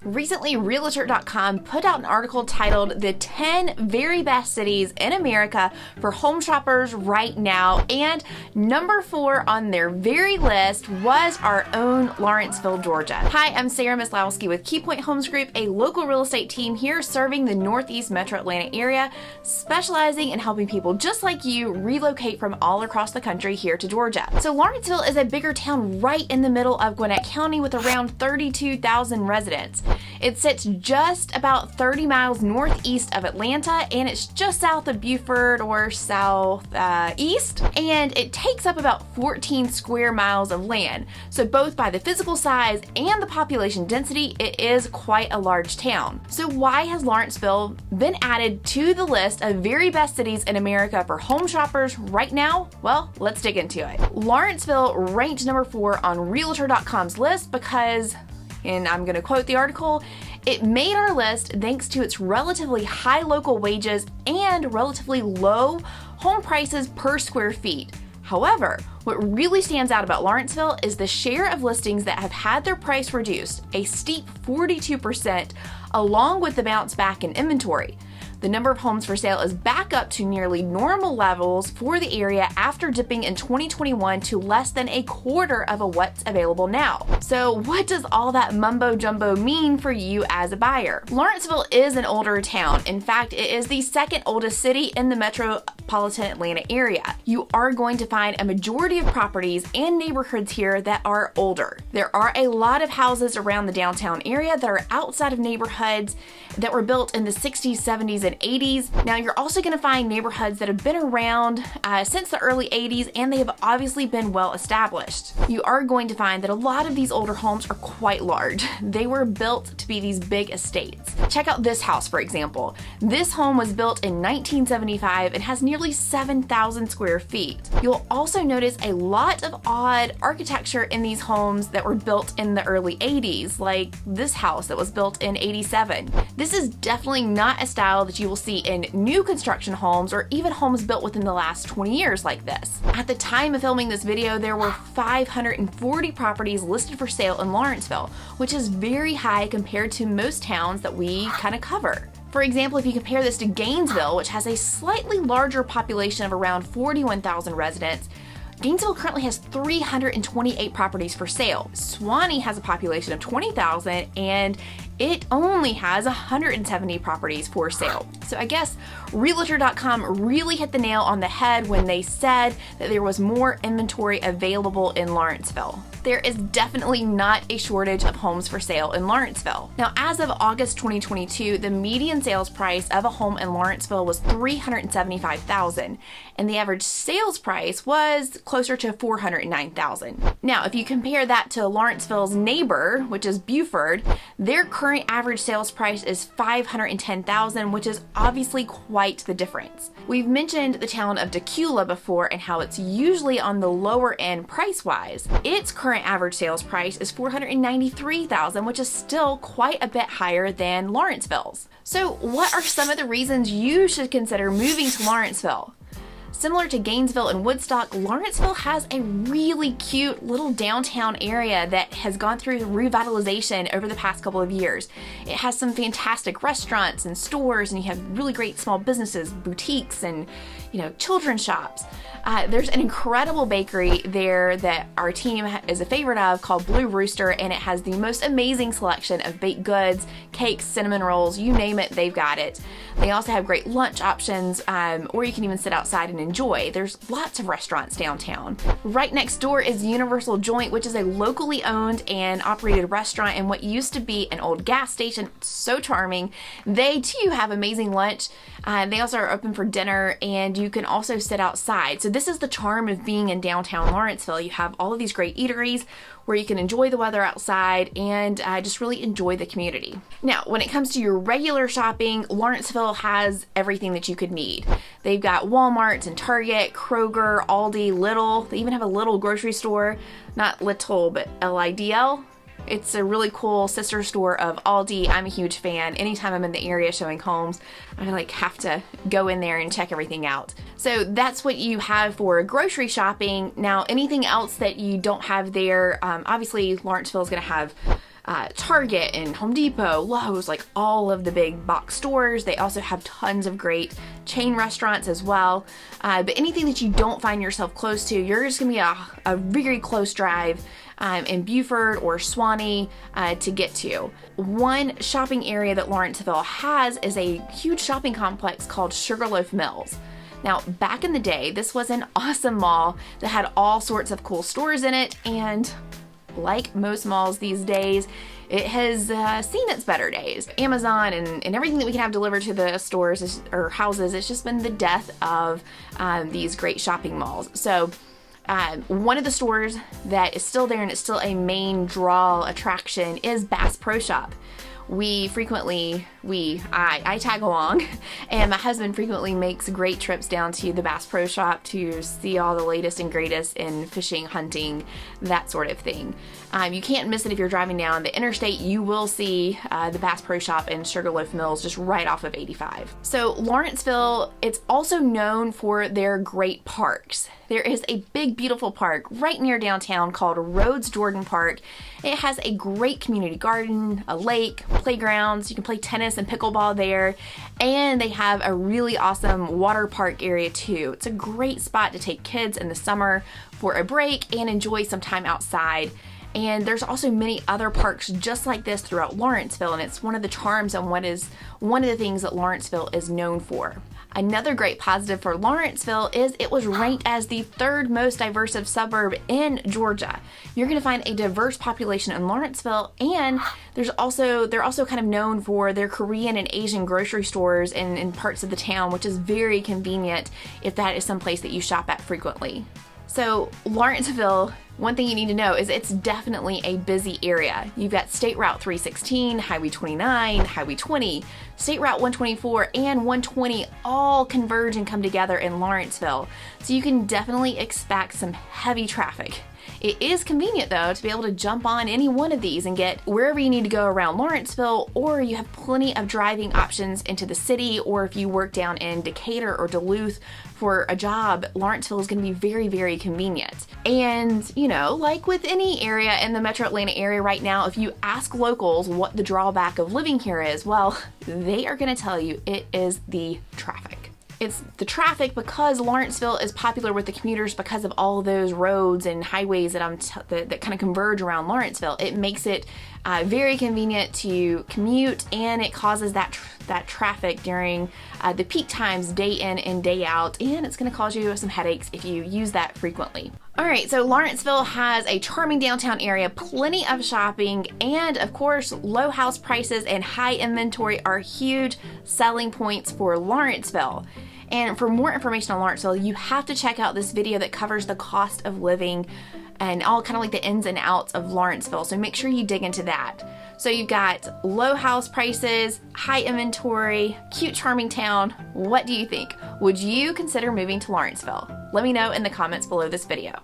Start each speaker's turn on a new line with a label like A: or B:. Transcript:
A: Recently, Realtor.com put out an article titled The 10 Very Best Cities in America for Home Shoppers Right Now, and number 4 on their very list was our own Lawrenceville, Georgia. Hi, I'm Sarah Mislowski with KeyPoint Homes Group, a local real estate team here serving the Northeast Metro Atlanta area, specializing in helping people just like you relocate from all across the country here to Georgia. So Lawrenceville is a bigger town right in the middle of Gwinnett County with around 32,000 residents. It sits just about 30 miles northeast of Atlanta, and it's just south of Beaufort or southeast, and it takes up about 14 square miles of land. So both by the physical size and the population density, it is quite a large town. So why has Lawrenceville been added to the list of very best cities in America for home shoppers right now? Well, let's dig into it. Lawrenceville ranked number 4 on Realtor.com's list because, and I'm going to quote the article, it made our list thanks to its relatively high local wages and relatively low home prices per square feet. However, what really stands out about Lawrenceville is the share of listings that have had their price reduced, a steep 42%, along with the bounce back in inventory. The number of homes for sale is back up to nearly normal levels for the area after dipping in 2021 to less than a quarter of what's available now. So what does all that mumbo jumbo mean for you as a buyer? Lawrenceville is an older town. In fact, it is the second oldest city in the metropolitan Atlanta area. You are going to find a majority of properties and neighborhoods here that are older. There are a lot of houses around the downtown area that are outside of neighborhoods that were built in the 60s, 70s, and 80s. Now, you're also going to find neighborhoods that have been around since the early 80s, and they have obviously been well established. You are going to find that a lot of these older homes are quite large. They were built to be these big estates. Check out this house, for example. This home was built in 1975 and has nearly 7,000 square feet. You'll also notice a lot of odd architecture in these homes that were built in the early 80s, like this house that was built in 87. This is definitely not a style that you will see in new construction homes or even homes built within the last 20 years like this. At the time of filming this video, there were 540 properties listed for sale in Lawrenceville, which is very high compared to most towns that we kind of cover. For example, if you compare this to Gainesville, which has a slightly larger population of around 41,000 residents, Gainesville currently has 328 properties for sale. Suwanee has a population of 20,000 and it only has 170 properties for sale. So I guess Realtor.com really hit the nail on the head when they said that there was more inventory available in Lawrenceville. There is definitely not a shortage of homes for sale in Lawrenceville. Now, as of August 2022, the median sales price of a home in Lawrenceville was $375,000, and the average sales price was closer to $409,000. Now, if you compare that to Lawrenceville's neighbor, which is Beaufort, their current average sales price is $510,000, which is obviously quite the difference. We've mentioned the town of Decula before and how it's usually on the lower end price-wise. Its current average sales price is $493,000, which is still quite a bit higher than Lawrenceville's. So what are some of the reasons you should consider moving to Lawrenceville? Similar to Gainesville and Woodstock, Lawrenceville has a really cute little downtown area that has gone through revitalization over the past couple of years. It has some fantastic restaurants and stores, and you have really great small businesses, boutiques, and children's shops. There's an incredible bakery there that our team is a favorite of called Blue Rooster, and it has the most amazing selection of baked goods, cakes, cinnamon rolls, you name it, they've got it. They also have great lunch options, or you can even sit outside and enjoy. There's lots of restaurants downtown. Right next door is Universal Joint, which is a locally owned and operated restaurant in what used to be an old gas station. It's so charming. They too have amazing lunch. They also are open for dinner, and you can also sit outside. So this is the charm of being in downtown Lawrenceville. You have all of these great eateries where you can enjoy the weather outside and just really enjoy the community. Now, when it comes to your regular shopping, Lawrenceville has everything that you could need. They've got Walmart and Target, Kroger, Aldi, Lidl. They even have a little grocery store, not little, but Lidl. It's a really cool sister store of Aldi. I'm a huge fan. Anytime I'm in the area showing homes, I have to go in there and check everything out. So that's what you have for grocery shopping. Now, anything else that you don't have there, obviously Lawrenceville is going to have Target and Home Depot, Lowe's, like all of the big box stores. They also have tons of great chain restaurants as well. But anything that you don't find yourself close to, you're just gonna be a very close drive in Beaufort or Swanee to get to. One shopping area that Lawrenceville has is a huge shopping complex called Sugarloaf Mills. Now, back in the day, this was an awesome mall that had all sorts of cool stores in it, and like most malls these days, it has seen its better days. Amazon and everything that we can have delivered to the stores or houses, it's just been the death of these great shopping malls. So one of the stores that is still there and it's still a main draw attraction is Bass Pro Shop. I tag along, and my husband frequently makes great trips down to the Bass Pro Shop to see all the latest and greatest in fishing, hunting, that sort of thing. You can't miss it if you're driving down the interstate. You will see the Bass Pro Shop in Sugarloaf Mills just right off of 85. So Lawrenceville, it's also known for their great parks. There is a big, beautiful park right near downtown called Rhodes Jordan Park. It has a great community garden, a lake, playgrounds. You can play tennis and pickleball there. And they have a really awesome water park area too. It's a great spot to take kids in the summer for a break and enjoy some time outside. And there's also many other parks just like this throughout Lawrenceville, and it's one of the charms and one of the things that Lawrenceville is known for. Another great positive for Lawrenceville is it was ranked as the third most diverse suburb in Georgia. You're going to find a diverse population in Lawrenceville, and they're also kind of known for their Korean and Asian grocery stores in parts of the town, which is very convenient if that is someplace that you shop at frequently. So Lawrenceville, one thing you need to know is it's definitely a busy area. You've got State Route 316, Highway 29, Highway 20, State Route 124, and 120 all converge and come together in Lawrenceville. So you can definitely expect some heavy traffic. It is convenient though to be able to jump on any one of these and get wherever you need to go around Lawrenceville, or you have plenty of driving options into the city, or if you work down in Decatur or Duluth for a job, Lawrenceville is going to be very, very convenient. And, you know, like with any area in the Metro Atlanta area right now, if you ask locals what the drawback of living here is, well, they are going to tell you it is the traffic. It's the traffic because Lawrenceville is popular with the commuters because of all of those roads and highways that kind of converge around Lawrenceville. It makes it very convenient to commute, and it causes that traffic during the peak times day in and day out, and it's going to cause you some headaches if you use that frequently. All right, so Lawrenceville has a charming downtown area, plenty of shopping, and of course, low house prices and high inventory are huge selling points for Lawrenceville. And for more information on Lawrenceville, you have to check out this video that covers the cost of living and all kind of like the ins and outs of Lawrenceville. So make sure you dig into that. So you've got low house prices, high inventory, cute, charming town. What do you think? Would you consider moving to Lawrenceville? Let me know in the comments below this video.